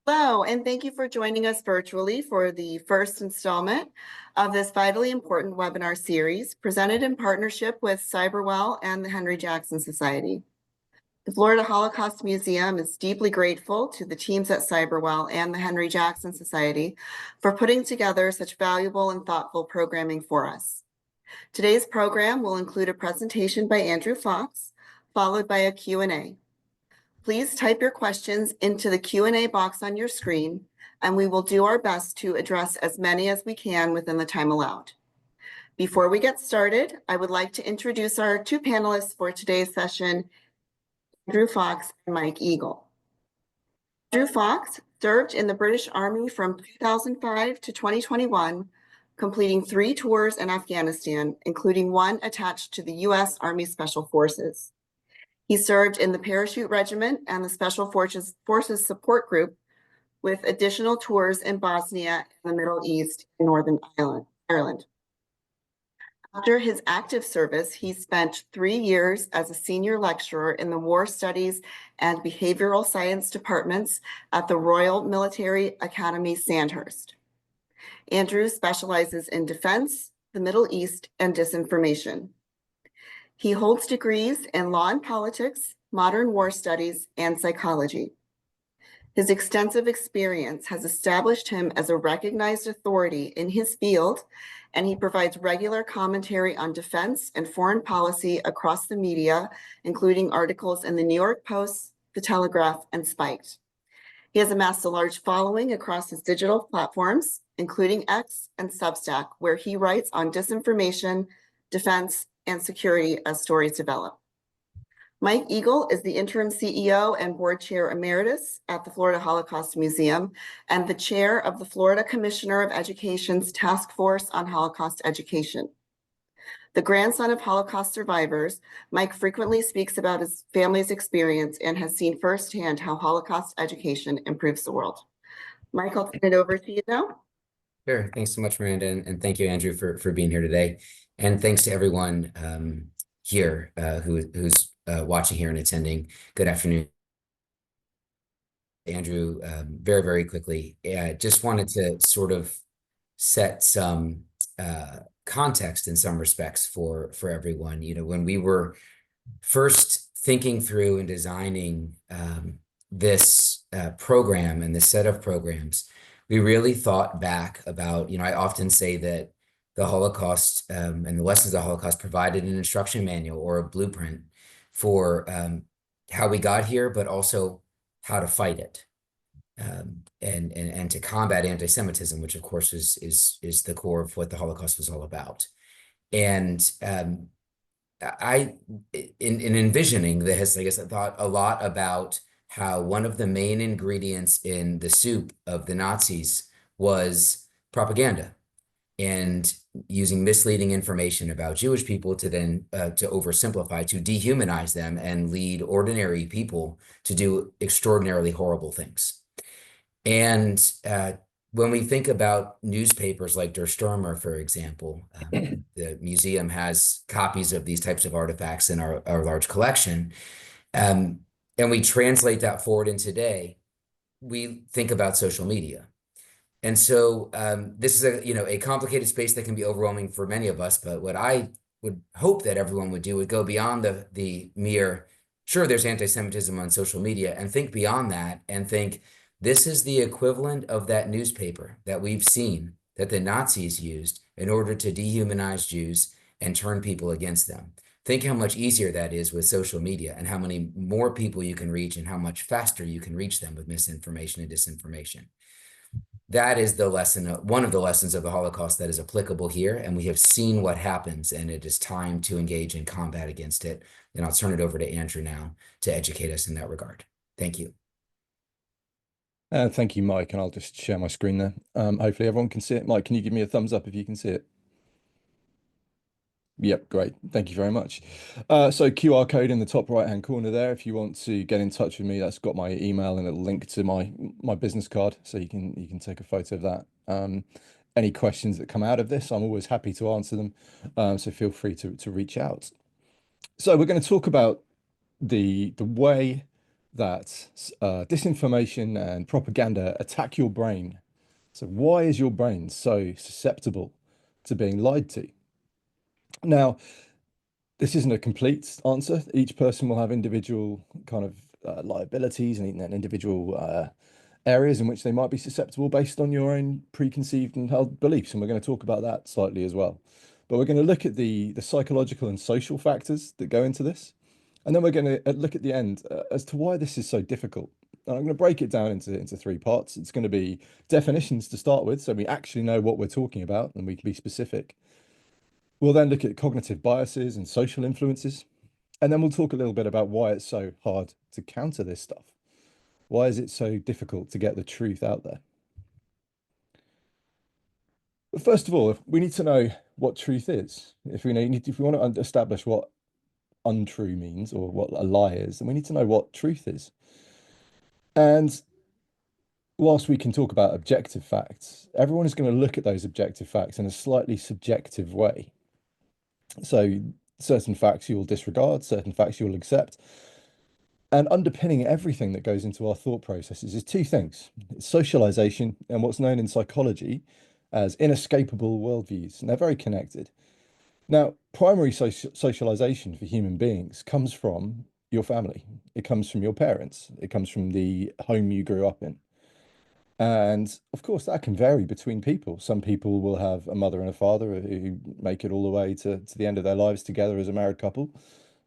Hello, and thank you for joining us virtually for the first installment of this vitally important webinar series presented in partnership with CyberWell and the Henry Jackson Society. The Florida Holocaust Museum is deeply grateful to the teams at CyberWell and the Henry Jackson Society for putting together such valuable and thoughtful programming for us. Today's program will include a presentation by Andrew Fox, followed by a Q&A. Please type your questions into the Q&A box on your screen, and we will do our best to address as many as we can within the time allowed. Before we get started, I would like to introduce our two panelists for today's session, Andrew Fox and Mike Eagle. Andrew Fox served in the British Army from 2005 to 2021, completing 3 tours in Afghanistan, including one attached to the U.S. Army Special Forces. He served in the Parachute Regiment and the Special Forces Support Group, with additional tours in Bosnia and the Middle East and Northern Ireland. After his active service, he spent 3 years as a senior lecturer in the War Studies and Behavioral Science departments at the Royal Military Academy Sandhurst. Andrew specializes in defense, the Middle East, and disinformation. He holds degrees in law and politics, modern war studies, and psychology. His extensive experience has established him as a recognized authority in his field, and he provides regular commentary on defense and foreign policy across the media, including articles in the New York Post, The Telegraph, and Spiked. He has amassed a large following across his digital platforms, including X and Substack, where he writes on disinformation, defense, and security as stories develop. Mike Eagle is the interim CEO and board chair emeritus at the Florida Holocaust Museum and the chair of the Florida Commissioner of Education's Task Force on Holocaust Education. The grandson of Holocaust survivors, Mike frequently speaks about his family's experience and has seen firsthand how Holocaust education improves the world. Mike, I'll turn it over to you now. Sure. Thanks so much, Miranda, and thank you, Andrew, for being here today. And thanks to everyone here who's watching here and attending. Good afternoon. Andrew, very, very quickly, just wanted to sort of set some context in some respects for everyone. You know, when we were first thinking through and designing this program and this set of programs, we really thought back about, you know, I often say that the Holocaust and the lessons of the Holocaust provided an instruction manual or a blueprint for how we got here, but also how to fight it and to combat anti-Semitism, which of course is the core of what the Holocaust was all about. And in envisioning this, I guess I thought a lot about how one of the main ingredients in the soup of the Nazis was propaganda and using misleading information about Jewish people to then to oversimplify, to dehumanize them and lead ordinary people to do extraordinarily horrible things. And when we think about newspapers like Der Stürmer, for example, the museum has copies of these types of artifacts in our large collection. And we translate that forward in today, we think about social media. And so this is a complicated space that can be overwhelming for many of us, but what I would hope that everyone would do would go beyond the mere, sure, there's anti-Semitism on social media, and think beyond that and think this is the equivalent of that newspaper that we've seen that the Nazis used in order to dehumanize Jews and turn people against them. Think how much easier that is with social media and how many more people you can reach and how much faster you can reach them with misinformation and disinformation. That is the lesson, one of the lessons of the Holocaust that is applicable here. And we have seen what happens, and it is time to engage in combat against it. And I'll turn it over to Andrew now to educate us in that regard. Thank you. Thank you, Mike. And I'll just share my screen there. Hopefully everyone can see it. Mike, can you give me a thumbs up if you can see it? Yep, great. Thank you very much. So QR code in the top right-hand corner there. If you want to get in touch with me, that's got my email and a link to my business card, so you can take a photo of that. Any questions that come out of this, I'm always happy to answer them. So feel free to reach out. So we're going to talk about the way that disinformation and propaganda attack your brain. So why is your brain so susceptible to being lied to? Now, this isn't a complete answer. Each person will have individual kind of liabilities and individual areas in which they might be susceptible based on your own preconceived and held beliefs. And we're going to talk about that slightly as well. But we're going to look at the psychological and social factors that go into this. And then we're going to look at the end as to why this is so difficult. And I'm going to break it down into three parts. It's going to be definitions to start with, so we actually know what we're talking about and we can be specific. We'll then look at cognitive biases and social influences. And then we'll talk a little bit about why it's so hard to counter this stuff. Why is it so difficult to get the truth out there? But first of all, we need to know what truth is. If we want to establish what untrue means or what a lie is, then we need to know what truth is. And whilst we can talk about objective facts, everyone is going to look at those objective facts in a slightly subjective way. So certain facts you will disregard, certain facts you will accept. And underpinning everything that goes into our thought processes is two things. It's socialization and what's known in psychology as inescapable worldviews. And they're very connected. Now, primary socialization for human beings comes from your family. It comes from your parents. It comes from the home you grew up in. And of course, that can vary between people. Some people will have a mother and a father who make it all the way to the end of their lives together as a married couple.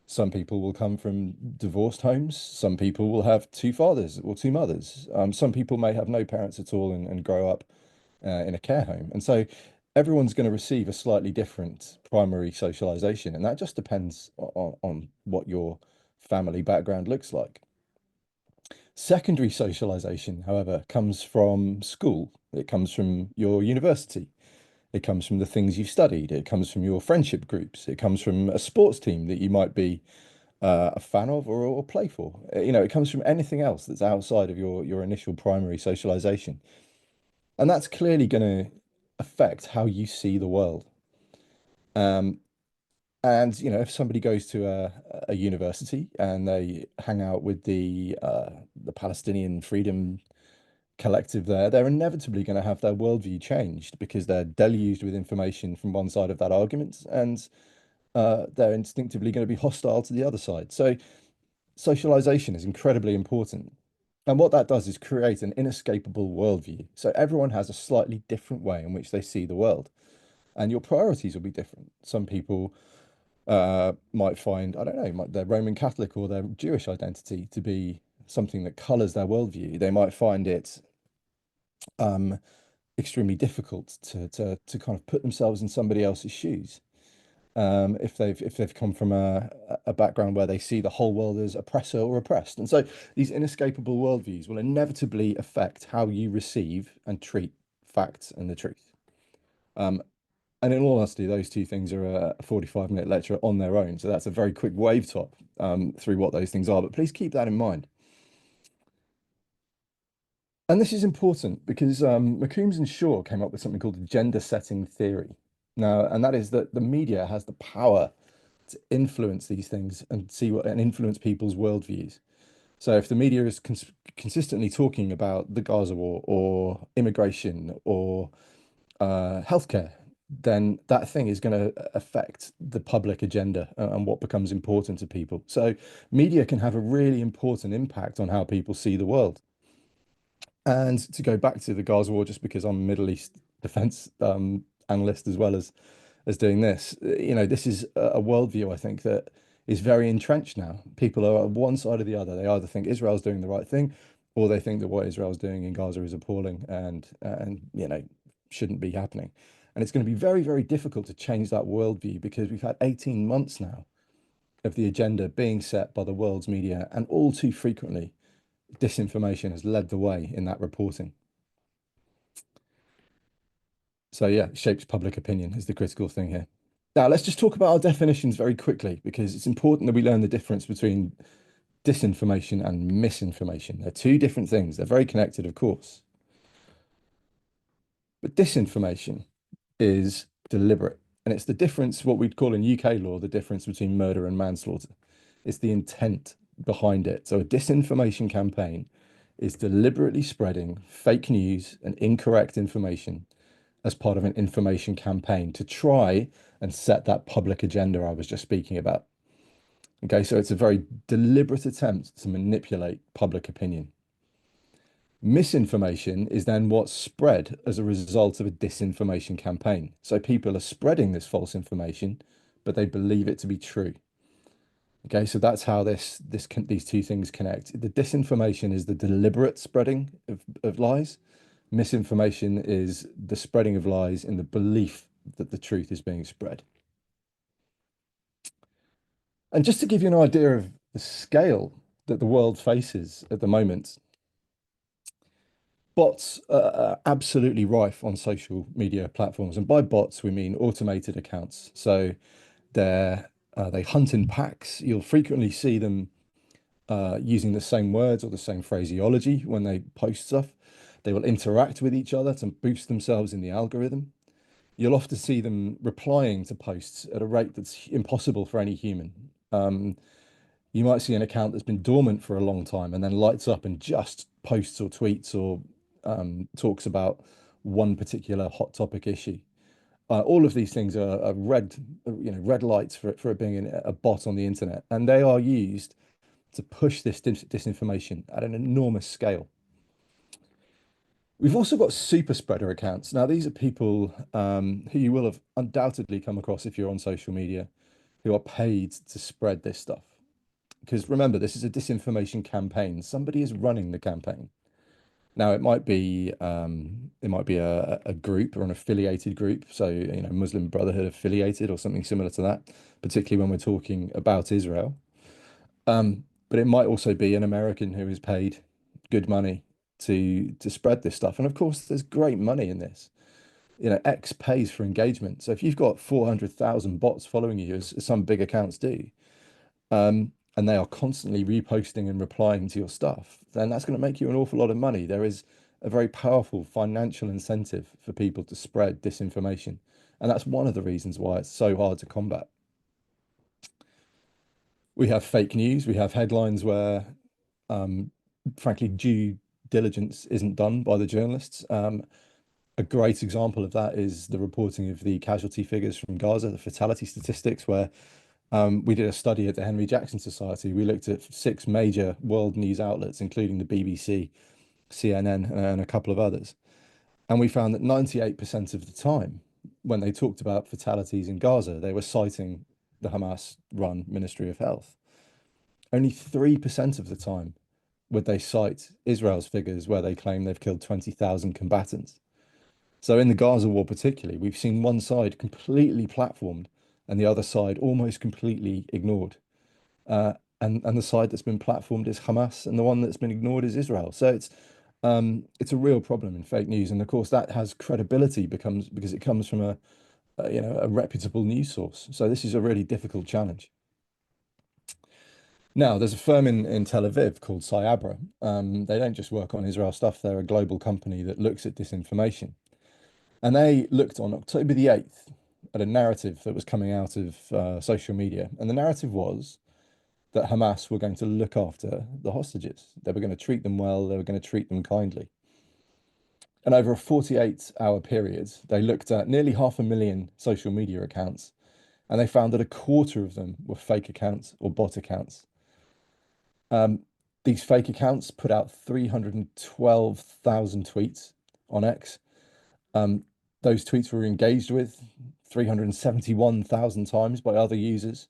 Some people will come from divorced homes. Some people will have two fathers or two mothers. Some people may have no parents at all and grow up in a care home. And so everyone's going to receive a slightly different primary socialization. And that just depends on what your family background looks like. Secondary socialization, however, comes from school. It comes from your university. It comes from the things you've studied. It comes from your friendship groups. It comes from a sports team that you might be a fan of or play for. It comes from anything else that's outside of your initial primary socialization. And that's clearly going to affect how you see the world. Um, and if somebody goes to a university and they hang out with the Palestinian Freedom Collective there, they're inevitably going to have their worldview changed because they're deluged with information from one side of that argument, and they're instinctively going to be hostile to the other side. So socialization is incredibly important. And what that does is create an inescapable worldview. So everyone has a slightly different way in which they see the world, and your priorities will be different. Some people might find, I don't know, their Roman Catholic or their Jewish identity to be something that colors their worldview. They might find it extremely difficult to kind of put themselves in somebody else's shoes. If they've come from a background where they see the whole world as oppressor or oppressed. And so these inescapable worldviews will inevitably affect how you receive and treat facts and the truth. And in all honesty, those two things are a 45-minute lecture on their own. So that's a very quick wave top through what those things are. But please keep that in mind. And this is important because McCombs and Shaw came up with something called the gender setting theory. Now, and that is that the media has the power to influence these things and influence people's worldviews. So if the media is consistently talking about the Gaza war or immigration or healthcare, then that thing is going to affect the public agenda and what becomes important to people. So media can have a really important impact on how people see the world. And to go back to the Gaza war, just because I'm a Middle East defense analyst as well as doing this, this is a worldview I think that is very entrenched now. People are on one side or the other. They either think Israel's doing the right thing, or they think that what Israel's doing in Gaza is appalling and shouldn't be happening. And it's going to be very, very difficult to change that worldview because we've had 18 months now of the agenda being set by the world's media, and all too frequently disinformation has led the way in that reporting. So yeah, it shapes public opinion is the critical thing here. Now let's just talk about our definitions very quickly because it's important that we learn the difference between disinformation and misinformation. They're two different things. They're very connected, of course. But disinformation is deliberate. And it's the difference, what we'd call in UK law, the difference between murder and manslaughter. It's the intent behind it. So a disinformation campaign is deliberately spreading fake news and incorrect information as part of an information campaign to try and set that public agenda I was just speaking about. Okay, so it's a very deliberate attempt to manipulate public opinion. Misinformation is then what's spread as a result of a disinformation campaign. So people are spreading this false information, but they believe it to be true. Okay, so that's how these two things connect. The disinformation is the deliberate spreading of lies. Misinformation is the spreading of lies in the belief that the truth is being spread. And just to give you an idea of the scale that the world faces at the moment, bots are absolutely rife on social media platforms. And by bots, we mean automated accounts. So they hunt in packs. You'll frequently see them using the same words or the same phraseology when they post stuff. They will interact with each other to boost themselves in the algorithm. You'll often see them replying to posts at a rate that's impossible for any human. You might see an account that's been dormant for a long time and then lights up and just posts or tweets or talks about one particular hot topic issue. All of these things are red lights for it being a bot on the internet, and they are used to push this disinformation at an enormous scale. We've also got super spreader accounts. Now, these are people who you will have undoubtedly come across if you're on social media, who are paid to spread this stuff. Because remember, this is a disinformation campaign. Somebody is running the campaign. Now, it might be a group or an affiliated group, so Muslim Brotherhood affiliated or something similar to that, particularly when we're talking about Israel. But it might also be an American who is paid good money to spread this stuff. And of course, there's great money in this. X pays for engagement. So if you've got 400,000 bots following you, as some big accounts do, and they are constantly reposting and replying to your stuff, then that's going to make you an awful lot of money. There is a very powerful financial incentive for people to spread disinformation. And that's one of the reasons why it's so hard to combat. We have fake news. We have headlines where, frankly, due diligence isn't done by the journalists. A great example of that is the reporting of the casualty figures from Gaza, the fatality statistics, where we did a study at the Henry Jackson Society. We looked at 6 major world news outlets, including the BBC, CNN, and a couple of others. And we found that 98% of the time, when they talked about fatalities in Gaza, they were citing the Hamas-run Ministry of Health. Only 3% of the time would they cite Israel's figures where they claim they've killed 20,000 combatants. So in the Gaza war particularly, we've seen one side completely platformed and the other side almost completely ignored. And the side that's been platformed is Hamas, and the one that's been ignored is Israel. So it's a real problem in fake news, and of course that has credibility because it comes from a reputable news source. So this is a really difficult challenge. Now, there's a firm in Tel Aviv called CyberWell. They don't just work on Israel stuff; they're a global company that looks at disinformation. And they looked on October the 8th at a narrative that was coming out of social media. And the narrative was that Hamas were going to look after the hostages. They were going to treat them well. They were going to treat them kindly. And over a 48-hour period, they looked at nearly 500,000 social media accounts, and they found that a quarter of them were fake accounts or bot accounts. These fake accounts put out 312,000 tweets on X. Those tweets were engaged with 371,000 times by other users.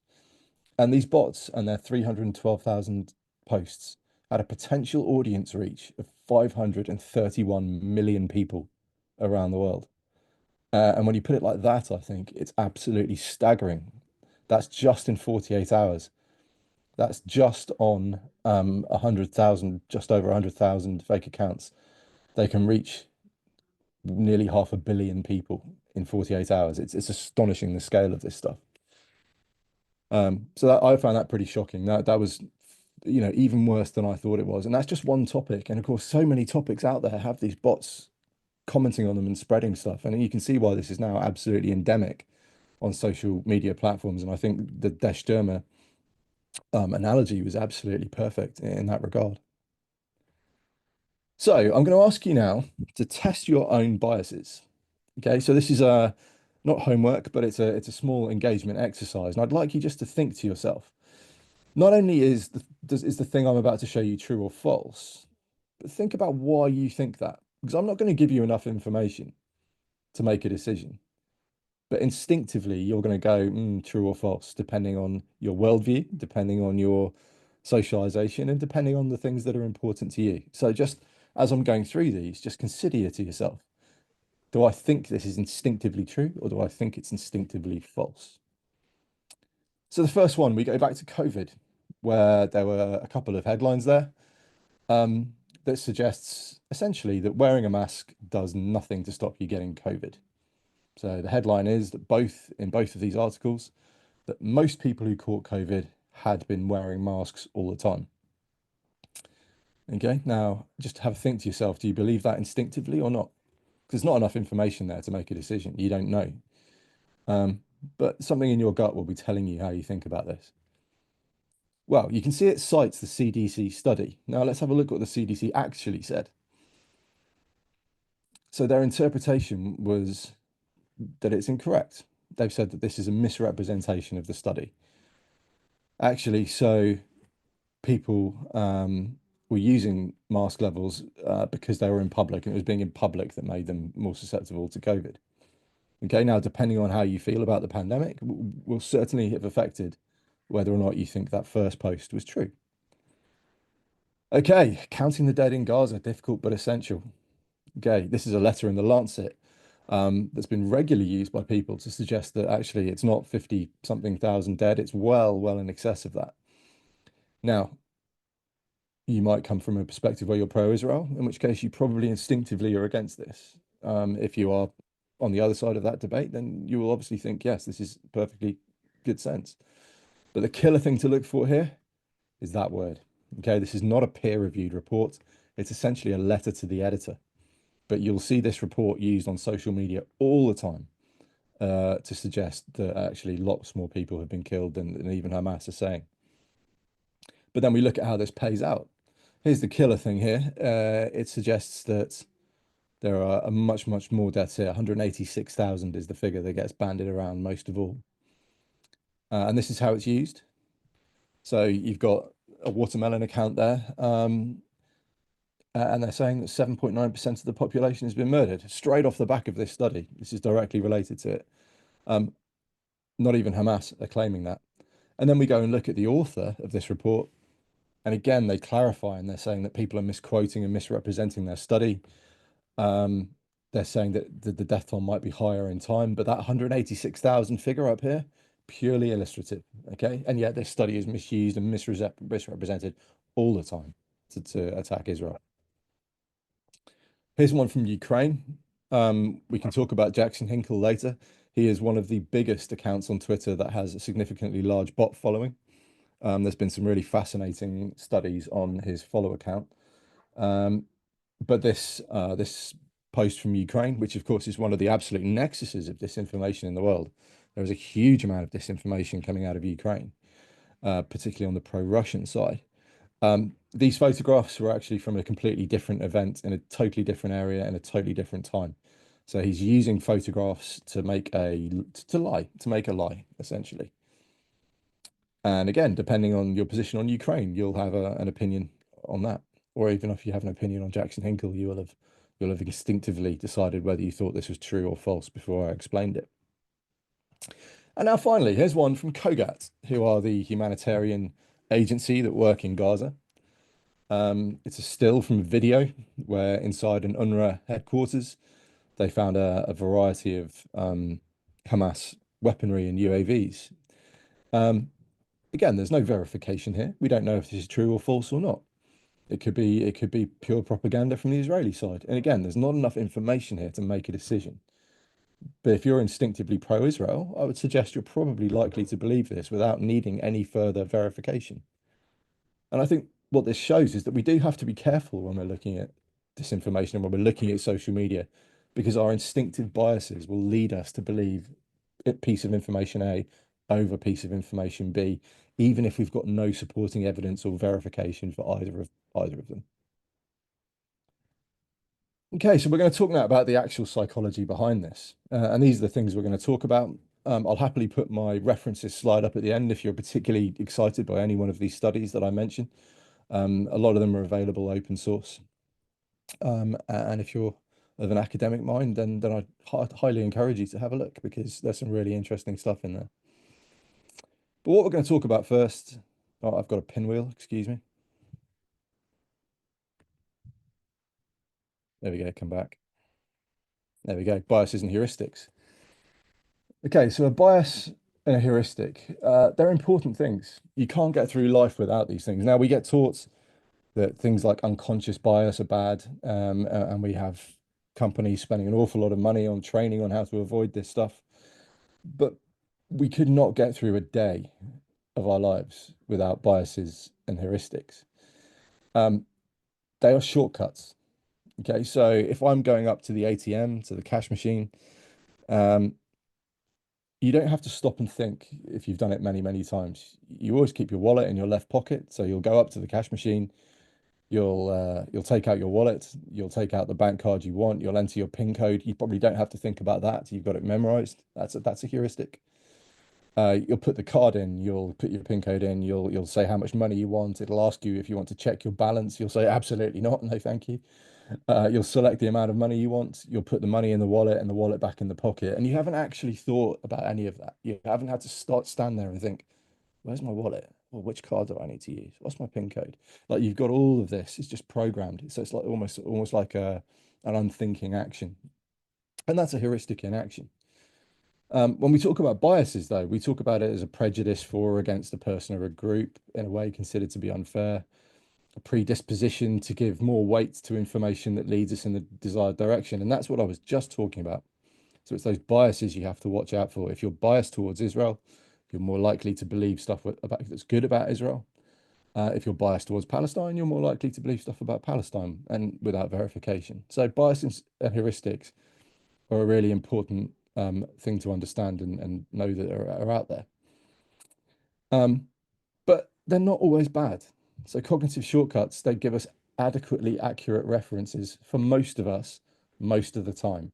And these bots and their 312,000 posts had a potential audience reach of 531 million people around the world. And when you put it like that, I think it's absolutely staggering. That's just in 48 hours. That's just on 100,000, just over 100,000 fake accounts. They can reach nearly 500 million people in 48 hours. It's astonishing the scale of this stuff. So I found that pretty shocking. That was, even worse than I thought it was. And that's just one topic. And of course, so many topics out there have these bots commenting on them and spreading stuff. And you can see why this is now absolutely endemic on social media platforms. And I think the Der Stürmer analogy was absolutely perfect in that regard. So I'm going to ask you now to test your own biases. Okay, so this is not homework, but it's a small engagement exercise, and I'd like you just to think to yourself. Not only is the thing I'm about to show you true or false, but think about why you think that. Because I'm not going to give you enough information to make a decision, but instinctively you're going to go true or false, depending on your worldview, depending on your socialization, and depending on the things that are important to you. So just as I'm going through these, just consider to yourself, do I think this is instinctively true, or do I think it's instinctively false? So the first one, we go back to COVID, where there were a couple of headlines there that suggests essentially that wearing a mask does nothing to stop you getting COVID. So the headline is that in both of these articles, that most people who caught COVID had been wearing masks all the time. Okay, now just have a think to yourself, do you believe that instinctively or not? Because there's not enough information there to make a decision. You don't know. But something in your gut will be telling you how you think about this. Well, you can see it cites the CDC study. Now let's have a look at what the CDC actually said. So their interpretation was that it's incorrect. They've said that this is a misrepresentation of the study. Actually, so people were using mask levels because they were in public, and it was being in public that made them more susceptible to COVID. Okay, now depending on how you feel about the pandemic, will certainly have affected whether or not you think that first post was true. Okay, counting the dead in Gaza, difficult but essential. Okay, this is a letter in the Lancet that's been regularly used by people to suggest that actually it's not 50 something thousand dead, it's well in excess of that. Now, you might come from a perspective where you're pro-Israel, in which case you probably instinctively are against this. If you are on the other side of that debate, then you will obviously think, yes, this is perfectly good sense. But the killer thing to look for here is that word. Okay, this is not a peer-reviewed report. It's essentially a letter to the editor. But you'll see this report used on social media all the time to suggest that actually lots more people have been killed than even Hamas are saying. But then we look at how this pays out. Here's the killer thing here. It suggests that there are a much more deaths here. 186,000 is the figure that gets bandied around most of all. And this is how it's used. So you've got a watermelon account there. And they're saying that 7.9% of the population has been murdered straight off the back of this study. This is directly related to it. Not even Hamas are claiming that. And then we go and look at the author of this report. And again, they clarify and they're saying that people are misquoting and misrepresenting their study. They're saying that the death toll might be higher in time, but that 186,000 figure up here, purely illustrative, okay? And yet this study is misused and misrepresented all the time to attack Israel. Here's one from Ukraine. We can talk about Jackson Hinkle later. He is one of the biggest accounts on Twitter that has a significantly large bot following. There's been some really fascinating studies on his follow account. But this post from Ukraine, which of course is one of the absolute nexuses of disinformation in the world. There is a huge amount of disinformation coming out of Ukraine, particularly on the pro-Russian side. These photographs were actually from a completely different event in a totally different area in a totally different time. So he's using photographs to make a lie, essentially. And again, depending on your position on Ukraine, you'll have an opinion on that. Or even if you have an opinion on Jackson Hinkle, you'll have instinctively decided whether you thought this was true or false before I explained it. And now finally, here's one from COGAT, who are the humanitarian agency that work in Gaza. It's a still from a video where inside an UNRWA headquarters, they found a variety of Hamas weaponry and UAVs. Again, there's no verification here. We don't know if this is true or false or not. It could be pure propaganda from the Israeli side. And again, there's not enough information here to make a decision. But if you're instinctively pro-Israel, I would suggest you're probably likely to believe this without needing any further verification. And I think what this shows is that we do have to be careful when we're looking at disinformation and when we're looking at social media, because our instinctive biases will lead us to believe a piece of information A over piece of information be, even if we've got no supporting evidence or verification for either of them. Okay, so we're going to talk now about the actual psychology behind this. And these are the things we're going to talk about. I'll happily put my references slide up at the end if you're particularly excited by any one of these studies that I mentioned. A lot of them are available open source. And if you're of an academic mind, then I highly encourage you to have a look, because there's some really interesting stuff in there. But what we're going to talk about first, oh, I've got a pinwheel, excuse me. There we go, come back. There we go, biases and heuristics. Okay, so a bias and a heuristic, they're important things. You can't get through life without these things. Now, we get taught that things like unconscious bias are bad, and we have companies spending an awful lot of money on training on how to avoid this stuff. But we could not get through a day of our lives without biases and heuristics. They are shortcuts. Okay, so if I'm going up to the ATM, to the cash machine, you don't have to stop and think if you've done it many, many times. You always keep your wallet in your left pocket. So you'll go up to the cash machine, you'll take out your wallet, you'll take out the bank card you want, you'll enter your PIN code. You probably don't have to think about that. You've got it memorized. That's a heuristic. You'll put the card in, you'll put your PIN code in, you'll say how much money you want. It'll ask you if you want to check your balance. You'll say absolutely not, no thank you. You'll select the amount of money you want. You'll put the money in the wallet and the wallet back in the pocket. And you haven't actually thought about any of that. You haven't had to stand there and think, where's my wallet? Or which card do I need to use? What's my PIN code? Like, you've got all of this. It's just programmed. So it's like almost like an unthinking action. And that's a heuristic in action. When we talk about biases, though, we talk about it as a prejudice for or against a person or a group in a way considered to be unfair, a predisposition to give more weight to information that leads us in the desired direction. And that's what I was just talking about. So it's those biases you have to watch out for. If you're biased towards Israel, you're more likely to believe stuff that's good about Israel. If you're biased towards Palestine, you're more likely to believe stuff about Palestine, and without verification. So biases and heuristics are a really important thing to understand and know that are out there. But they're not always bad. So cognitive shortcuts, they give us adequately accurate references for most of us, most of the time.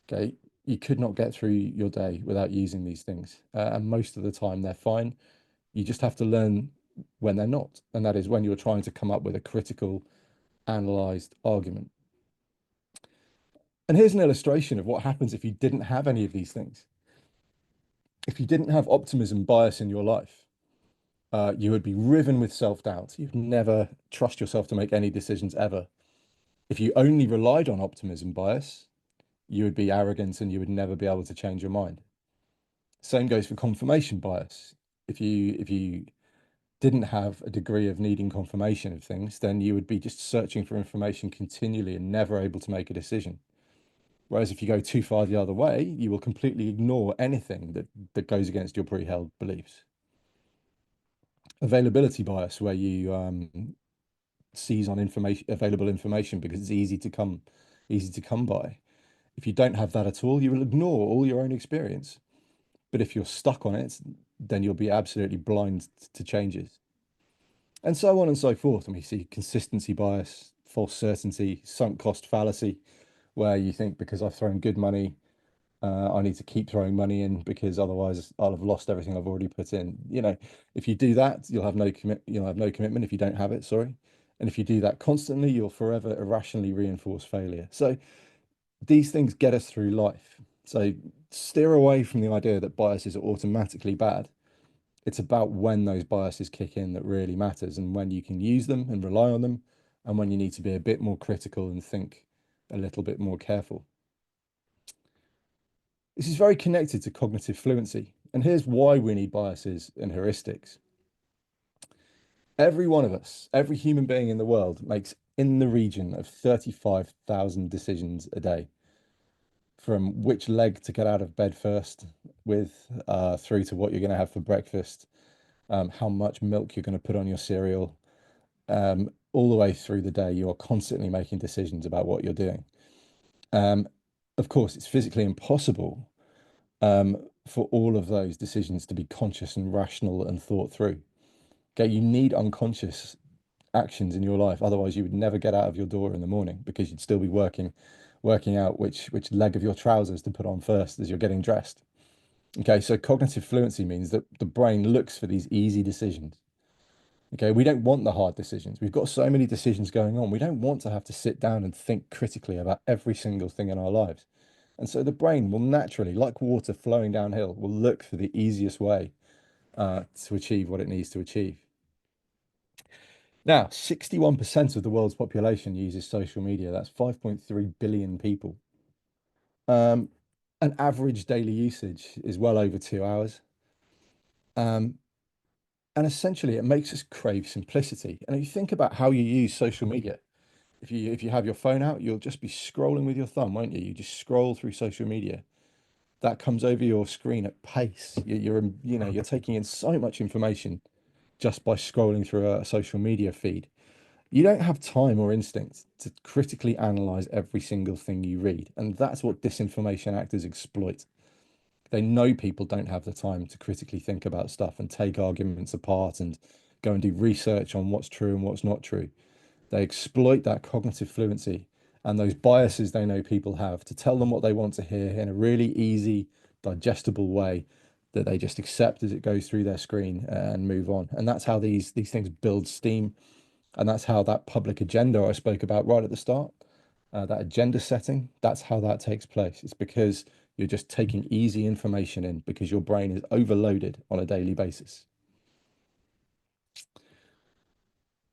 Okay, you could not get through your day without using these things. And most of the time they're fine. You just have to learn when they're not. And that is when you're trying to come up with a critical, analyzed argument. And here's an illustration of what happens if you didn't have any of these things. If you didn't have optimism bias in your life, you would be riven with self-doubt. You'd never trust yourself to make any decisions ever. If you only relied on optimism bias, you would be arrogant and you would never be able to change your mind. Same goes for confirmation bias. If you didn't have a degree of needing confirmation of things, then you would be just searching for information continually and never able to make a decision. Whereas if you go too far the other way, you will completely ignore anything that goes against your pre-held beliefs. Availability bias, where you seize on available information because it's easy to come by. If you don't have that at all, you will ignore all your own experience. But if you're stuck on it, then you'll be absolutely blind to changes. And so on and so forth. And we see consistency bias, false certainty, sunk cost fallacy, where you think because I've thrown good money, I need to keep throwing money in because otherwise I'll have lost everything I've already put in. You know, if you do that, you'll have no commitment if you don't have it, sorry. And if you do that constantly, you'll forever irrationally reinforce failure. So these things get us through life. So steer away from the idea that biases are automatically bad. It's about when those biases kick in that really matters, and when you can use them and rely on them, and when you need to be a bit more critical and think a little bit more careful. This is very connected to cognitive fluency. And here's why we need biases and heuristics. Every one of us, every human being in the world makes in the region of 35,000 decisions a day, from which leg to get out of bed first with, through to what you're going to have for breakfast, how much milk you're going to put on your cereal, all the way through the day. You are constantly making decisions about what you're doing. Of course, it's physically impossible for all of those decisions to be conscious and rational and thought through. Okay, you need unconscious actions in your life. Otherwise, you would never get out of your door in the morning because you'd still be working out which leg of your trousers to put on first as you're getting dressed. Okay, so cognitive fluency means that the brain looks for these easy decisions. Okay, we don't want the hard decisions. We've got so many decisions going on. We don't want to have to sit down and think critically about every single thing in our lives. And so the brain will naturally, like water flowing downhill, will look for the easiest way to achieve what it needs to achieve. Now, 61% of the world's population uses social media. That's 5.3 billion people. Um, an average daily usage is well over 2 hours. Um, and essentially, it makes us crave simplicity. And if you think about how you use social media, if you have your phone out, you'll just be scrolling with your thumb, won't you? You just scroll through social media. That comes over your screen at pace. You're taking in so much information just by scrolling through a social media feed. You don't have time or instinct to critically analyze every single thing you read. And that's what disinformation actors exploit. They know people don't have the time to critically think about stuff and take arguments apart and go and do research on what's true and what's not true. They exploit that cognitive fluency and those biases they know people have to tell them what they want to hear in a really easy, digestible way that they just accept as it goes through their screen and move on. And that's how these things build steam. And that's how that public agenda I spoke about right at the start, that agenda setting, that's how that takes place. It's because you're just taking easy information in because your brain is overloaded on a daily basis.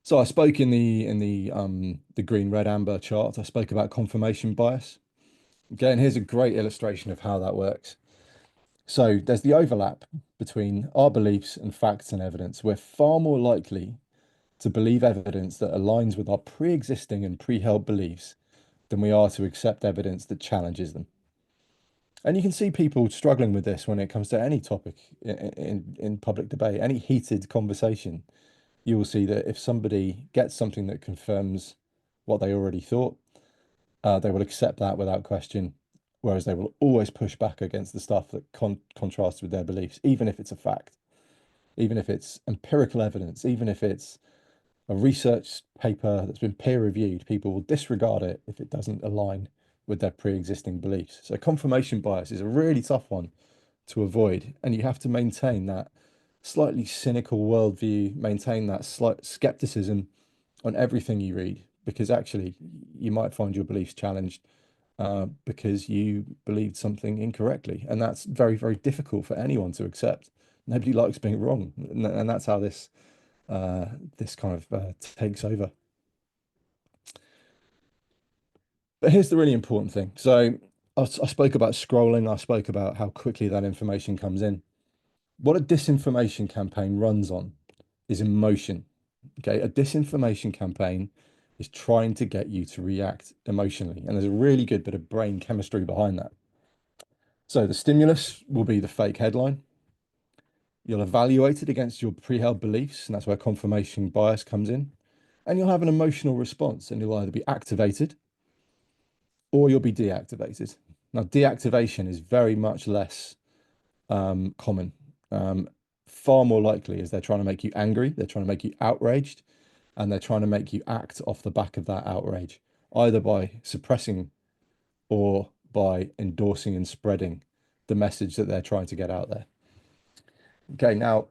So I spoke in the green, red, amber chart. I spoke about confirmation bias. Again, here's a great illustration of how that works. So there's the overlap between our beliefs and facts and evidence. We're far more likely to believe evidence that aligns with our pre-existing and pre-held beliefs than we are to accept evidence that challenges them. And you can see people struggling with this when it comes to any topic in public debate, any heated conversation. You will see that if somebody gets something that confirms what they already thought, they will accept that without question, whereas they will always push back against the stuff that contrasts with their beliefs, even if it's a fact, even if it's empirical evidence, even if it's a research paper that's been peer reviewed, people will disregard it if it doesn't align with their pre-existing beliefs. So confirmation bias is a really tough one to avoid, and you have to maintain that slightly cynical worldview, maintain that slight skepticism on everything you read, because actually you might find your beliefs challenged because you believed something incorrectly, and that's very, very difficult for anyone to accept. Nobody likes being wrong, and that's how this kind of takes over. But here's the really important thing. So I spoke about scrolling. I spoke about how quickly that information comes in. What a disinformation campaign runs on is emotion. Okay, a disinformation campaign is trying to get you to react emotionally, and there's a really good bit of brain chemistry behind that. So the stimulus will be the fake headline. You'll evaluate it against your pre-held beliefs, and that's where confirmation bias comes in. And you'll have an emotional response, and you'll either be activated or you'll be deactivated. Now, deactivation is very much less common. Far more likely is they're trying to make you angry, they're trying to make you outraged, and they're trying to make you act off the back of that outrage, either by suppressing or by endorsing and spreading the message that they're trying to get out there. Okay, now,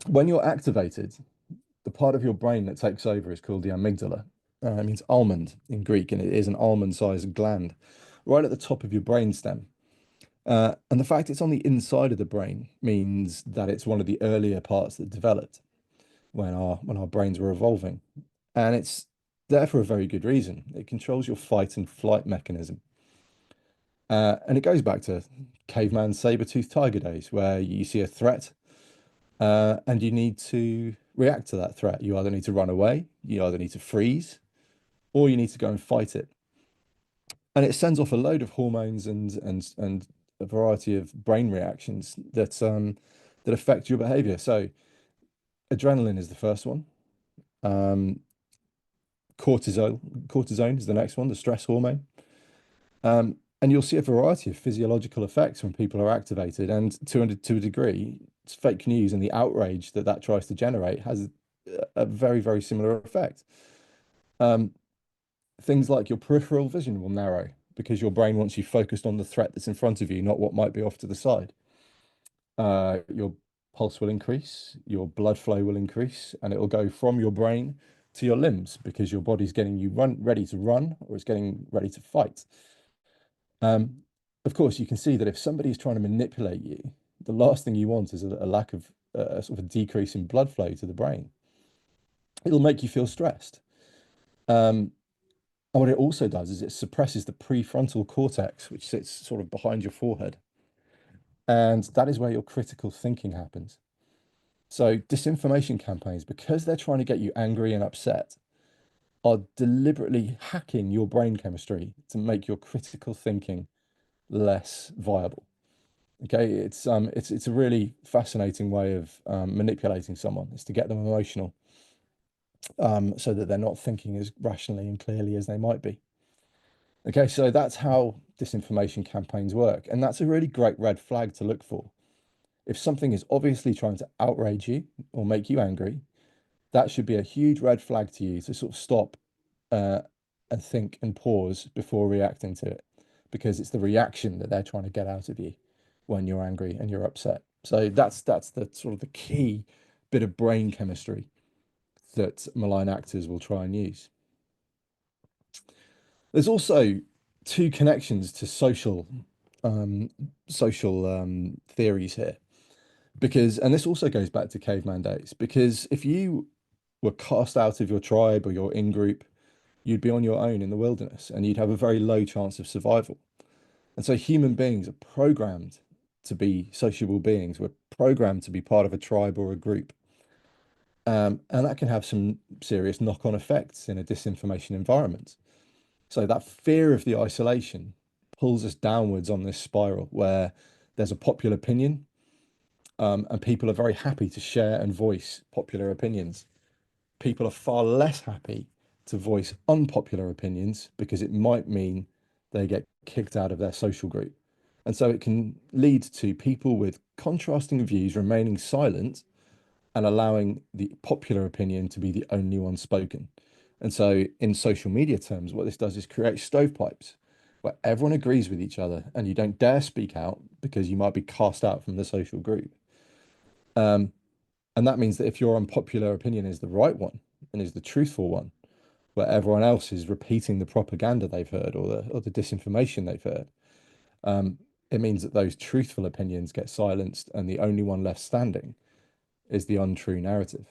when you're activated, the part of your brain that takes over is called the amygdala. It means almond in Greek, and it is an almond-sized gland right at the top of your brainstem. And the fact it's on the inside of the brain means that it's one of the earlier parts that developed when our brains were evolving. And it's there for a very good reason. It controls your fight and flight mechanism. And it goes back to caveman saber-toothed tiger days, where you see a threat and you need to react to that threat. You either need to run away, you either need to freeze, or you need to go and fight it. And it sends off a load of hormones and a variety of brain reactions that affect your behavior. So adrenaline is the first one. Cortisone is the next one, the stress hormone. And you'll see a variety of physiological effects when people are activated. And to a degree, it's fake news and the outrage that that tries to generate has a very, very similar effect. Um, Things like your peripheral vision will narrow because your brain wants you focused on the threat that's in front of you, not what might be off to the side. Your pulse will increase, your blood flow will increase, and it will go from your brain to your limbs because your body's getting you ready to run, or it's getting ready to fight. Um, of course, you can see that if somebody's trying to manipulate you, the last thing you want is a lack of a sort of a decrease in blood flow to the brain. It'll make you feel stressed. Um, and what it also does is it suppresses the prefrontal cortex, which sits sort of behind your forehead. And that is where your critical thinking happens. So disinformation campaigns, because they're trying to get you angry and upset, are deliberately hacking your brain chemistry to make your critical thinking less viable. Okay, it's a really fascinating way of manipulating someone, is to get them emotional, so that they're not thinking as rationally and clearly as they might be. Okay, so that's how disinformation campaigns work, and that's a really great red flag to look for. If something is obviously trying to outrage you or make you angry, that should be a huge red flag to you to sort of stop uh, and think and pause before reacting to it, because it's the reaction that they're trying to get out of you when you're angry and you're upset. So that's the sort of the key bit of brain chemistry that malign actors will try and use. There's also two connections to um, social theories here, because, and this also goes back to caveman days, because if you were cast out of your tribe or your in group, you'd be on your own in the wilderness and you'd have a very low chance of survival. And so human beings are programmed to be sociable beings. We're programmed to be part of a tribe or a group. And that can have some serious knock-on effects in a disinformation environment. So that fear of the isolation pulls us downwards on this spiral where there's a popular opinion, and people are very happy to share and voice popular opinions. People are far less happy to voice unpopular opinions because it might mean they get kicked out of their social group. And so it can lead to people with contrasting views remaining silent and allowing the popular opinion to be the only one spoken. And so, in social media terms, what this does is create stovepipes where everyone agrees with each other and you don't dare speak out because you might be cast out from the social group. Um, and that means that if your unpopular opinion is the right one and is the truthful one, where everyone else is repeating the propaganda they've heard or the disinformation they've heard, um, it means that those truthful opinions get silenced and the only one left standing is the untrue narrative.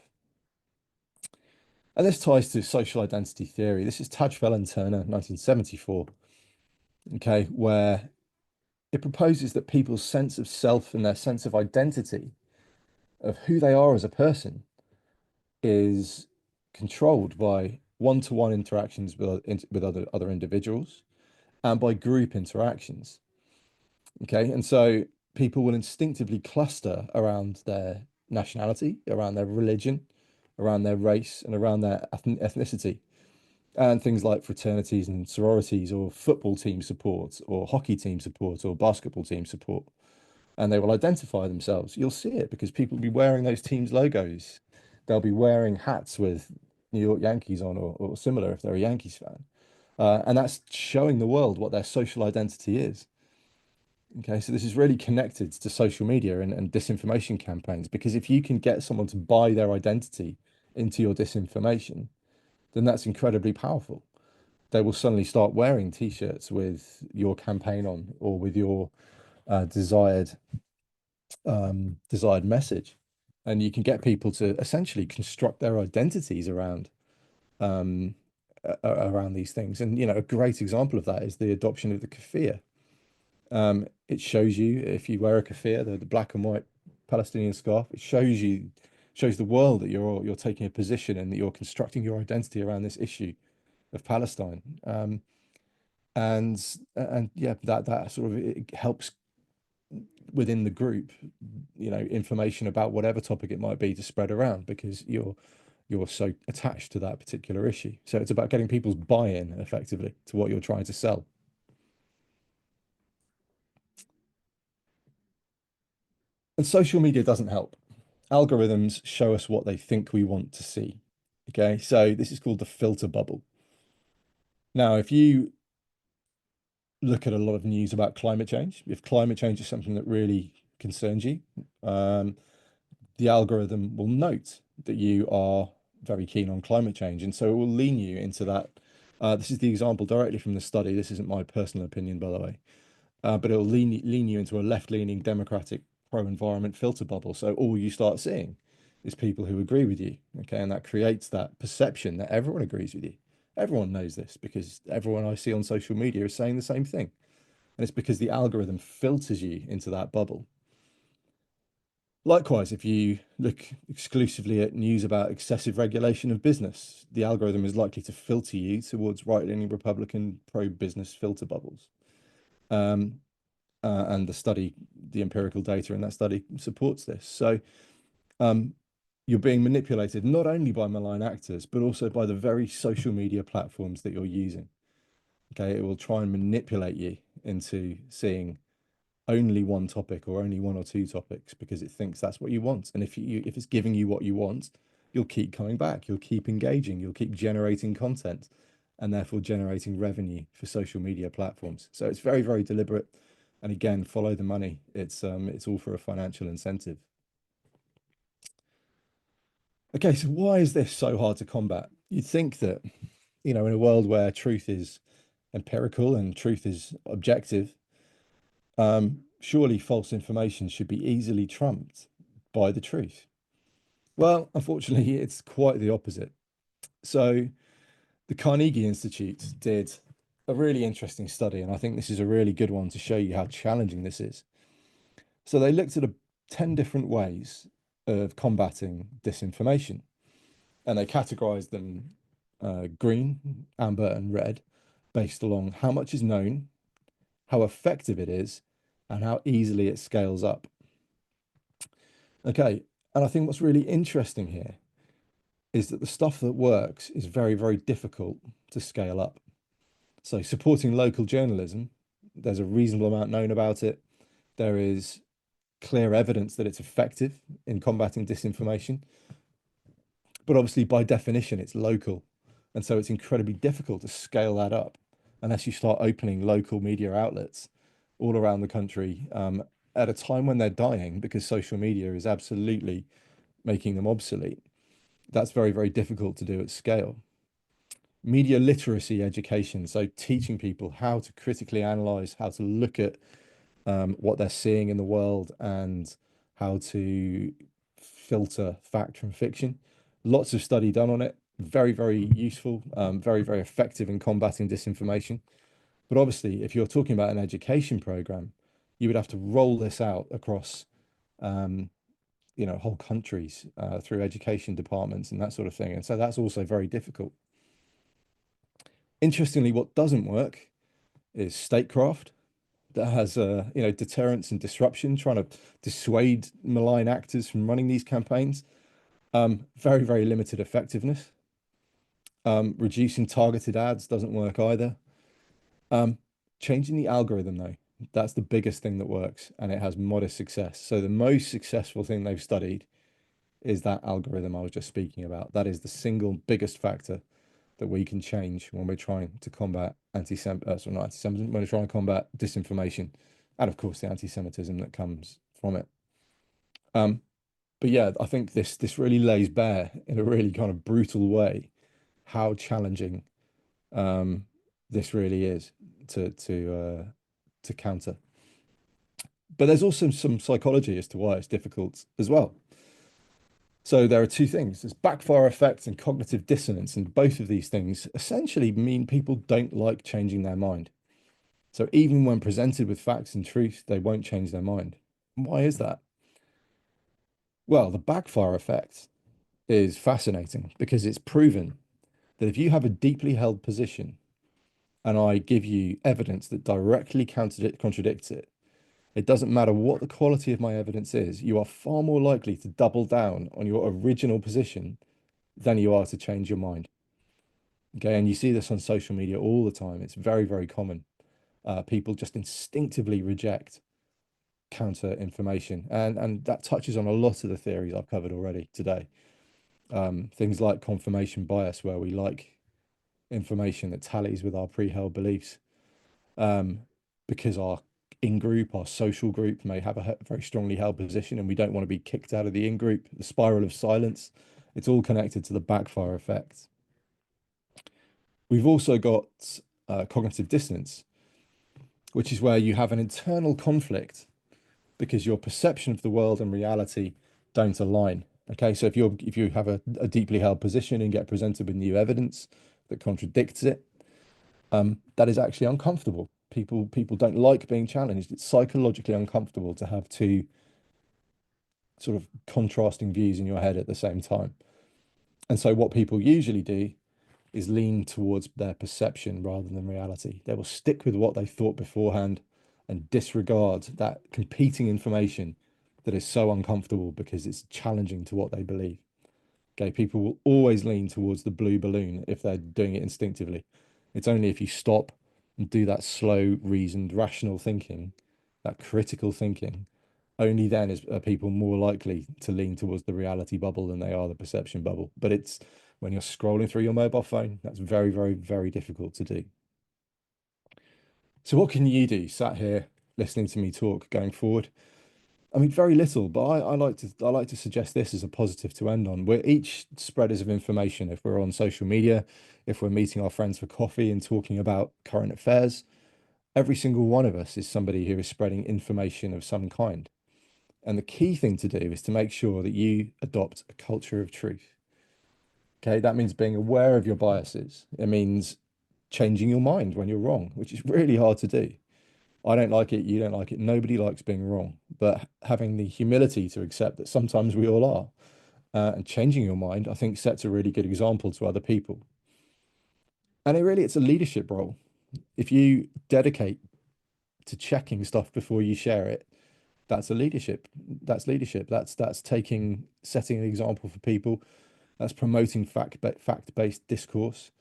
And this ties to social identity theory. This is Tajfel and Turner, 1974, okay, where it proposes that people's sense of self and their sense of identity, of who they are as a person, is controlled by one-to-one interactions with other individuals and by group interactions. Okay, and so people will instinctively cluster around their nationality, around their religion, around their race, and around their ethnicity. And things like fraternities and sororities, or football team support, or hockey team support, or basketball team support. And they will identify themselves. You'll see it because people will be wearing those teams' logos. They'll be wearing hats with New York Yankees on, or similar if they're a Yankees fan. And that's showing the world what their social identity is. Okay, so this is really connected to social media and disinformation campaigns, because if you can get someone to buy their identity into your disinformation, then that's incredibly powerful. They will suddenly start wearing t-shirts with your campaign on, or with your desired message, and you can get people to essentially construct their identities um, around these things. And a great example of that is the adoption of the keffiyeh. It shows you, if you wear a keffiyeh, the black and white Palestinian scarf, it shows the world that you're taking a position and that you're constructing your identity around this issue of Palestine. And yeah, that sort of, it helps within the group, information about whatever topic it might be to spread around, because you're so attached to that particular issue. So it's about getting people's buy-in effectively to what you're trying to sell. And social media doesn't help. Algorithms show us what they think we want to see. Okay, so this is called the filter bubble. Now, if you look at a lot of news about climate change, if climate change is something that really concerns you, the algorithm will note that you are very keen on climate change. And so it will lean you into that. This is the example directly from the study. This isn't my personal opinion, by the way. But it will lean you into a left-leaning democratic pro-environment filter bubble. So all you start seeing is people who agree with you. Okay. And that creates that perception that everyone agrees with you. Everyone knows this because everyone I see on social media is saying the same thing. And it's because the algorithm filters you into that bubble. Likewise, if you look exclusively at news about excessive regulation of business, the algorithm is likely to filter you towards right-leaning Republican pro-business filter bubbles. And the empirical data in that study supports this. So you're being manipulated not only by malign actors, but also by the very social media platforms that you're using. Okay, it will try and manipulate you into seeing only one topic or only one or two topics because it thinks that's what you want. And if it's giving you what you want, you'll keep coming back, you'll keep engaging, you'll keep generating content and therefore generating revenue for social media platforms. So it's very, very deliberate. And again, follow the money. It's all for a financial incentive. Okay, so why is this so hard to combat? You'd think that, in a world where truth is empirical and truth is objective, surely false information should be easily trumped by the truth. Well, unfortunately, it's quite the opposite. So the Carnegie Institute did a really interesting study, and I think this is a really good one to show you how challenging this is. So they looked at 10 different ways of combating disinformation, and they categorized them green, amber, and red based along how much is known, how effective it is, and how easily it scales up. Okay, and I think what's really interesting here is that the stuff that works is very, very difficult to scale up. So supporting local journalism, there's a reasonable amount known about it. There is clear evidence that it's effective in combating disinformation. But obviously, by definition, it's local. And so it's incredibly difficult to scale that up unless you start opening local media outlets all around the country at a time when they're dying because social media is absolutely making them obsolete. That's very, very difficult to do at scale. Media literacy education, so teaching people how to critically analyze, how to look at what they're seeing in the world and how to filter fact from fiction. Lots of study done on it. Very, very useful, very, very effective in combating disinformation. But obviously, if you're talking about an education program, you would have to roll this out across, whole countries through education departments and that sort of thing. And so that's also very difficult. Interestingly, what doesn't work is statecraft that has deterrence and disruption, trying to dissuade malign actors from running these campaigns. Very, very limited effectiveness. Reducing targeted ads doesn't work either. Changing the algorithm, though, that's the biggest thing that works, and it has modest success. So the most successful thing they've studied is that algorithm I was just speaking about. That is the single biggest factor that we can change when we're trying to combat anti-Semitism, when we're trying to combat disinformation, and of course the anti-Semitism that comes from it. But yeah, I think this really lays bare in a really kind of brutal way how challenging this really is to counter. But there's also some psychology as to why it's difficult as well. So there are two things. There's backfire effect and cognitive dissonance, and both of these things essentially mean people don't like changing their mind. So even when presented with facts and truth, they won't change their mind. Why is that? Well, the backfire effect is fascinating because it's proven that if you have a deeply held position and I give you evidence that directly contradicts it, it doesn't matter what the quality of my evidence is, you are far more likely to double down on your original position than you are to change your mind. Okay, and you see this on social media all the time. It's very, very common. People just instinctively reject counter information. And that touches on a lot of the theories I've covered already today. Things like confirmation bias, where we like information that tallies with our pre-held beliefs, because our in-group, our social group may have a very strongly held position and we don't want to be kicked out of the in-group. The spiral of silence, it's all connected to the backfire effect. We've also got cognitive dissonance, which is where you have an internal conflict because your perception of the world and reality don't align. Okay, so if you have a deeply held position and get presented with new evidence that contradicts it, that is actually uncomfortable. People don't like being challenged. It's psychologically uncomfortable to have two sort of contrasting views in your head at the same time. And so what people usually do is lean towards their perception rather than reality. They will stick with what they thought beforehand and disregard that competing information that is so uncomfortable because it's challenging to what they believe. Okay, people will always lean towards the blue balloon if they're doing it instinctively. It's only if you stop and do that slow, reasoned, rational thinking, that critical thinking, only then are people more likely to lean towards the reality bubble than they are the perception bubble. But it's when you're scrolling through your mobile phone, that's very, very, very difficult to do. So what can you do sat here listening to me talk going forward? I mean, very little, but I like to suggest this as a positive to end on. We're each spreaders of information. If we're on social media, if we're meeting our friends for coffee and talking about current affairs, every single one of us is somebody who is spreading information of some kind. And the key thing to do is to make sure that you adopt a culture of truth. Okay, that means being aware of your biases. It means changing your mind when you're wrong, which is really hard to do. I don't like it, you don't like it, nobody likes being wrong, but having the humility to accept that sometimes we all are, and changing your mind, I think sets a really good example to other people. And it's a leadership role. If you dedicate to checking stuff before you share it, that's a leadership. That's leadership. That's setting an example for people. That's promoting fact-based discourse.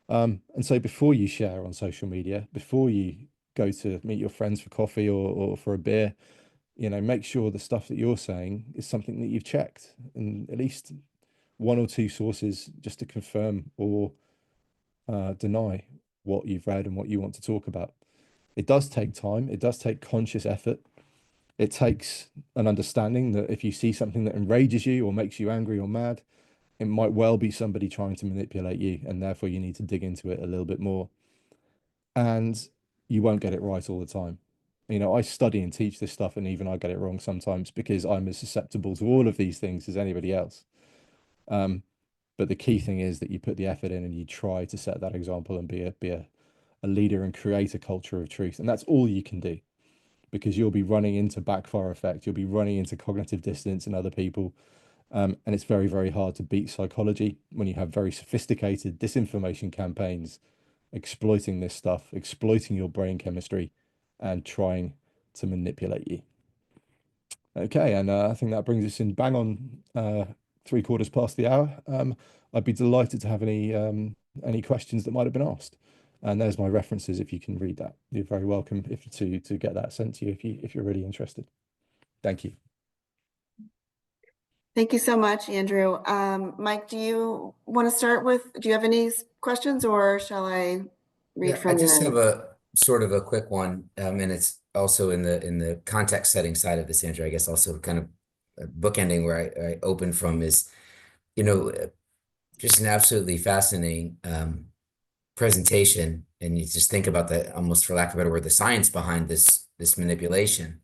And so before you share on social media, before you go to meet your friends for coffee or for a beer, make sure the stuff that you're saying is something that you've checked and at least one or two sources just to confirm or deny what you've read and what you want to talk about. It does take time. It does take conscious effort. It takes an understanding that if you see something that enrages you or makes you angry or mad, it might well be somebody trying to manipulate you, and therefore you need to dig into it a little bit more. And you won't get it right all the time. I study and teach this stuff, and even I get it wrong sometimes because I'm as susceptible to all of these things as anybody else. But the key thing is that you put the effort in and you try to set that example and be a leader and create a culture of truth. And that's all you can do, because you'll be running into backfire effect. You'll be running into cognitive dissonance in other people. And it's very, very hard to beat psychology when you have very sophisticated disinformation campaigns exploiting this stuff, exploiting your brain chemistry and trying to manipulate you. Okay, and I think that brings us in bang on 3/4 past the hour. I'd be delighted to have any questions that might have been asked. And there's my references if you can read that. You're very welcome to get that sent to you if you're really interested. Thank you. Thank you so much, Andrew. Mike, do you have any questions, or shall I read Yeah, I from just have your? a sort of a quick one, and it's also in the context setting side of this, Andrew. I guess also kind of bookending where I open from is, just an absolutely fascinating presentation, and you just think about the, almost for lack of a better word, the science behind this manipulation.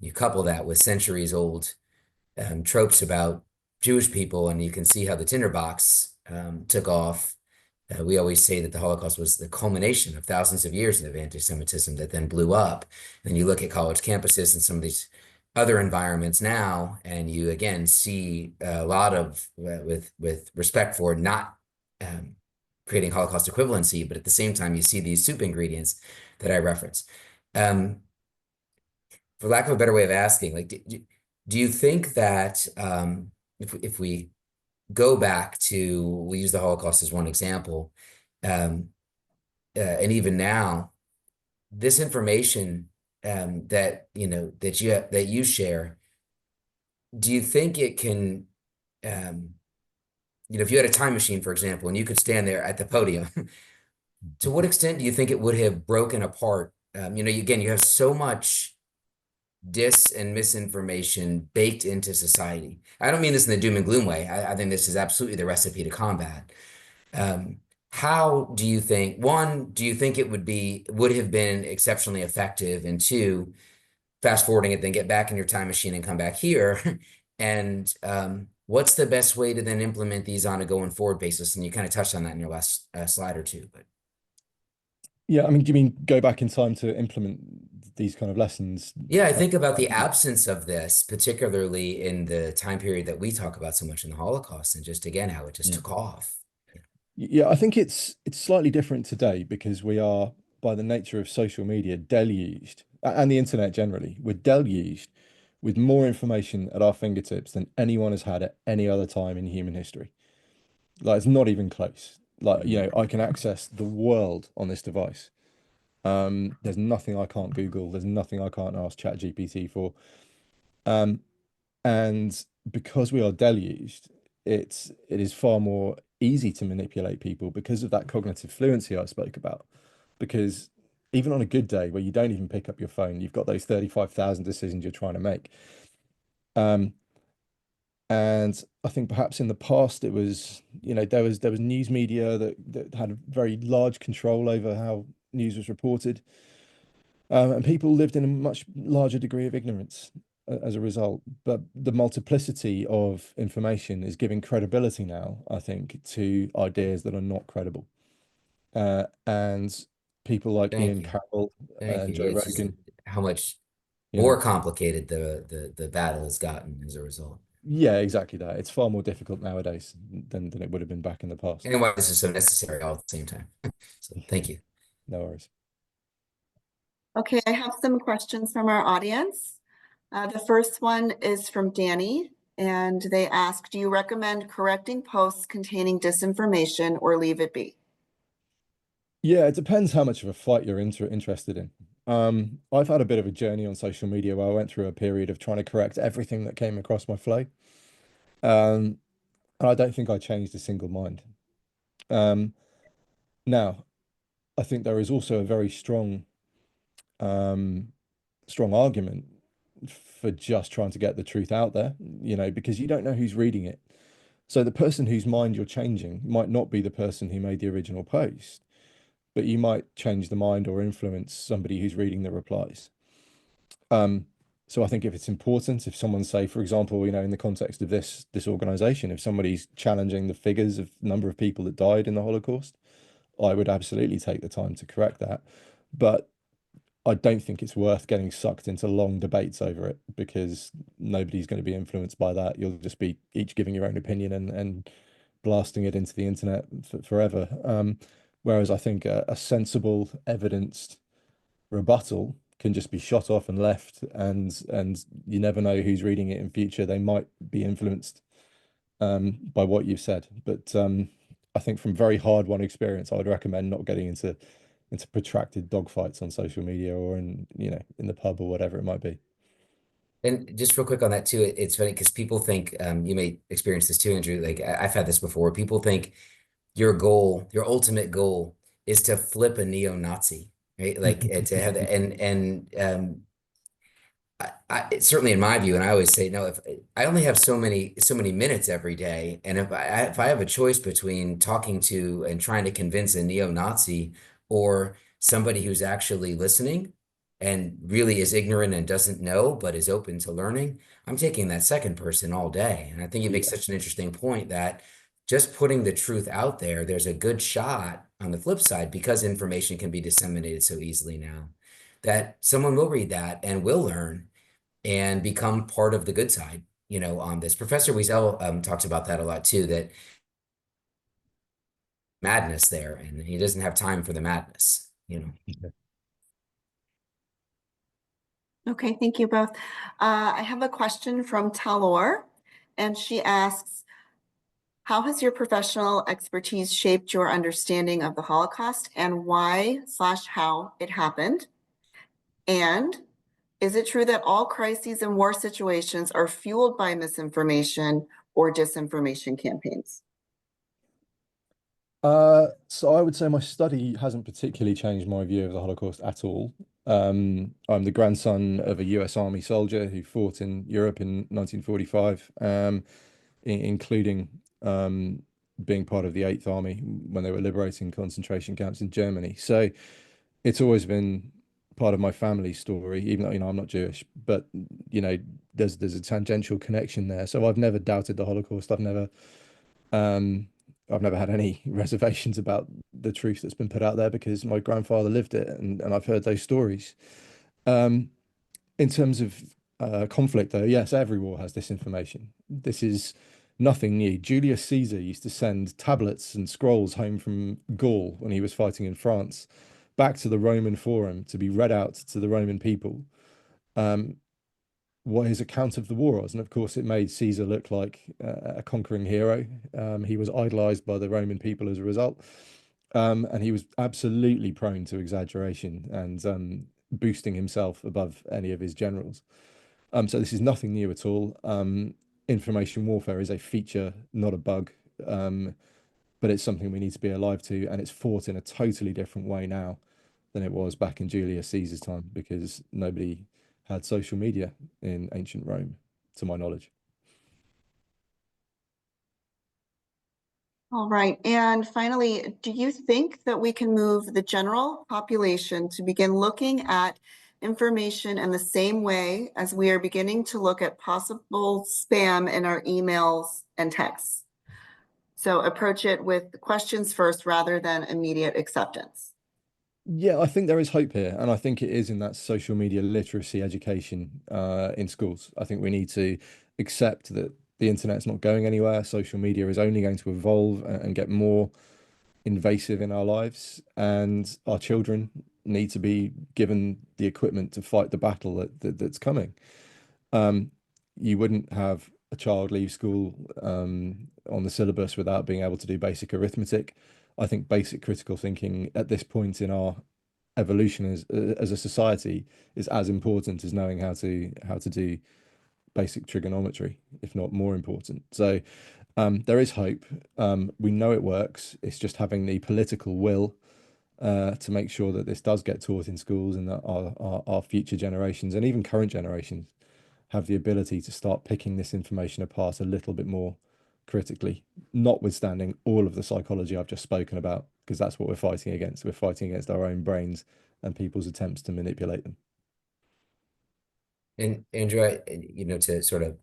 You couple that with centuries old tropes about Jewish people, and you can see how the tinderbox took off. We always say that the Holocaust was the culmination of thousands of years of anti-Semitism that then blew up. And you look at college campuses and some of these other environments now, and you again see a lot of, with respect for not creating Holocaust equivalency, but at the same time, you see these soup ingredients that I reference. For lack of a better way of asking, like, do you think that if we go back to, we use the Holocaust as one example, and even now, this information that that you share, do you think it can, if you had a time machine, for example, and you could stand there at the podium, to what extent do you think it would have broken apart? Again, you have so much dis and misinformation baked into society. I don't mean this in the doom and gloom way. I think this is absolutely the recipe to combat. How do you think, one, do you think it would have been exceptionally effective? And two, fast forwarding it, then get back in your time machine and come back here. And what's the best way to then implement these on a going forward basis? And you kind of touched on that in your last slide or two, but. Yeah, I mean, do you mean go back in time to implement these kind of lessons? Yeah, I think about the absence of this, particularly in the time period that we talk about so much in the Holocaust, and just again, how it just Yeah. took off. Yeah, I think it's slightly different today because we are, by the nature of social media, deluged, and the internet generally, we're deluged with more information at our fingertips than anyone has had at any other time in human history. Like, it's not even close. Like, I can access the world on this device. There's nothing I can't Google. There's nothing I can't ask ChatGPT for. Um, and because we are deluged, it is far more easy to manipulate people because of that cognitive fluency I spoke about. Because even on a good day where you don't even pick up your phone, you've got those 35,000 decisions you're trying to make. And I think perhaps in the past it was, there was news media that had a very large control over how news was reported. And people lived in a much larger degree of ignorance as a result. But the multiplicity of information is giving credibility now, I think, to ideas that are not credible. And people like Thank Ian you. Carroll Thank and you. Joe It's just Rogan, how much you know, more complicated the battle has gotten as a result. yeah, exactly that. It's far more difficult nowadays than it would have been back in the past. And why this is so necessary all at the same time. So thank you. No worries. Okay, I have some questions from our audience. The first one is from Danny, and they ask, do you recommend correcting posts containing disinformation or leave it be? Yeah, it depends how much of a fight you're interested in. I've had a bit of a journey on social media where I went through a period of trying to correct everything that came across my flow. And I don't think I changed a single mind. Um, Now, I think there is also a very um, strong argument for just trying to get the truth out there, because you don't know who's reading it. So the person whose mind you're changing might not be the person who made the original post, but you might change the mind or influence somebody who's reading the replies. So I think if it's important, if someone say, for example, in the context of this organization, if somebody's challenging the figures of number of people that died in the Holocaust, I would absolutely take the time to correct that. But I don't think it's worth getting sucked into long debates over it because nobody's going to be influenced by that. You'll just be each giving your own opinion and blasting it into the internet forever. Whereas I think a sensible, evidenced rebuttal can just be shot off and left, and you never know who's reading it in future. They might be influenced by what you've said. But I think from very hard-won experience, I would recommend not getting into protracted dogfights on social media or in the pub or whatever it might be. And just real quick on that too, it's funny because people think, you may experience this too, Andrew. Like I've had this before. People think your goal, your ultimate goal, is to flip a neo-Nazi, right? Like to have, certainly in my view, and I always say, no, if I only have so many minutes every day, and if I have a choice between talking to and trying to convince a neo-Nazi or somebody who's actually listening and really is ignorant and doesn't know but is open to learning, I'm taking that second person all day. And I think you make Yeah. such an interesting point that just putting the truth out there, there's a good shot on the flip side because information can be disseminated so easily now that someone will read that and will learn and become part of the good side, on this. Professor Wiesel talks about that a lot too, that madness there, and he doesn't have time for the madness. Okay, thank you both. I have a question from Talor, and she asks, how has your professional expertise shaped your understanding of the Holocaust and why/how it happened? And Is it true that all crises and war situations are fueled by misinformation or disinformation campaigns? So I would say my study hasn't particularly changed my view of the Holocaust at all. I'm the grandson of a US Army soldier who fought in Europe in 1945, including being part of the Eighth Army when they were liberating concentration camps in Germany. So it's always been part of my family story, even though, I'm not Jewish, but you know, there's a tangential connection there. So I've never doubted the Holocaust. Um, I've never had any reservations about the truth that's been put out there because my grandfather lived it, and I've heard those stories. Um, in terms of conflict, though, yes, every war has disinformation. This is nothing new. Julius Caesar used to send tablets and scrolls home from Gaul when he was fighting in France back to the Roman Forum to be read out to the Roman people. Um, what his account of the war was. And of course, it made Caesar look like a conquering hero. He was idolized by the Roman people as a result. And he was absolutely prone to exaggeration and boosting himself above any of his generals. So this is nothing new at all. Information warfare is a feature, not a bug. But it's something we need to be alive to, and it's fought in a totally different way now than it was back in Julius Caesar's time because nobody had social media in ancient Rome, to my knowledge. All right. And finally, do you think that we can move the general population to begin looking at information in the same way as we are beginning to look at possible spam in our emails and texts? So approach it with questions first rather than immediate acceptance. Yeah, I think there is hope here, and I think it is in that social media literacy education in schools. I think we need to accept that the internet's not going anywhere. Social media is only going to evolve and get more invasive in our lives, and our children need to be given the equipment to fight the battle that's coming. Um, you wouldn't have a child leave school on the syllabus without being able to do basic arithmetic. I think basic critical thinking at this point in our evolution as a society is as important as knowing how to do basic trigonometry, if not more important. So there is hope. We know it works. It's just having the political will to make sure that this does get taught in schools and that our future generations and even current generations have the ability to start picking this information apart a little bit more critically, notwithstanding all of the psychology I've just spoken about, because that's what we're fighting against. We're fighting against our own brains and people's attempts to manipulate them. And Andrew, to sort of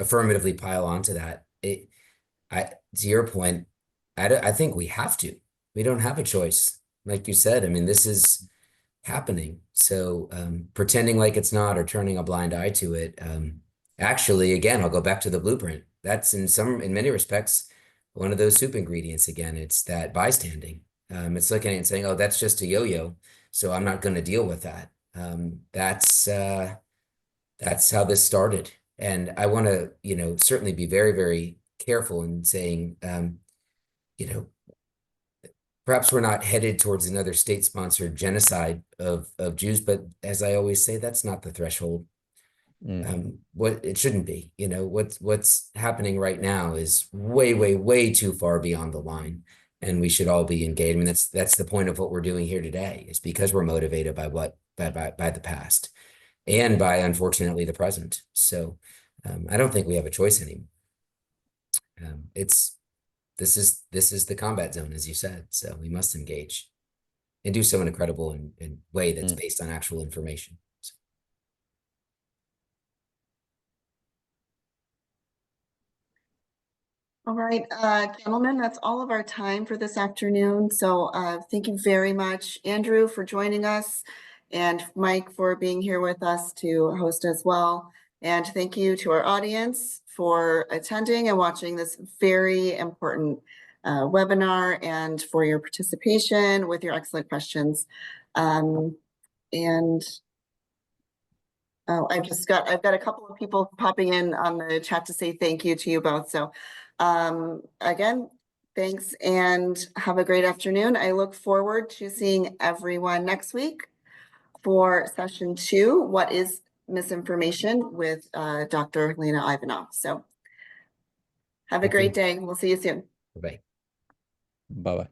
affirmatively pile onto that, to your point, I think we have to. We don't have a choice. Like you said, I mean, this is happening. So pretending like it's not or turning a blind eye to it, actually, again, I'll go back to the blueprint. That's in many respects, one of those soup ingredients again. It's that bystanding. It's looking at it and saying, oh, that's just a yo-yo, so I'm not going to deal with that. That's how this started. And I want to, certainly be very, very careful in saying, you know, perhaps we're not headed towards another state-sponsored genocide of Jews, but as I always say, that's not the threshold. What it shouldn't be. What's happening right now is way, way, way too far beyond the line, and we should all be engaged. I mean, that's the point of what we're doing here today. Is because we're motivated by by the past and by, unfortunately, the present. So I don't think we have a choice anymore. This is the combat zone, as you said. So we must engage and do so in a credible and way that's based on actual information. So. All right, gentlemen, that's all of our time for this afternoon. So thank you very much, Andrew, for joining us, and Mike for being here with us to host as well. And thank you to our audience for attending and watching this very important webinar, and for your participation with your excellent questions. And oh, I've got a couple of people popping in on the chat to say thank you to you both. So again, thanks and have a great afternoon. I look forward to seeing everyone next week for session 2, What is Misinformation, with Dr. Lena Ivanov. So have a Thank you. great day. We'll see you soon. Bye-bye. Bye bye.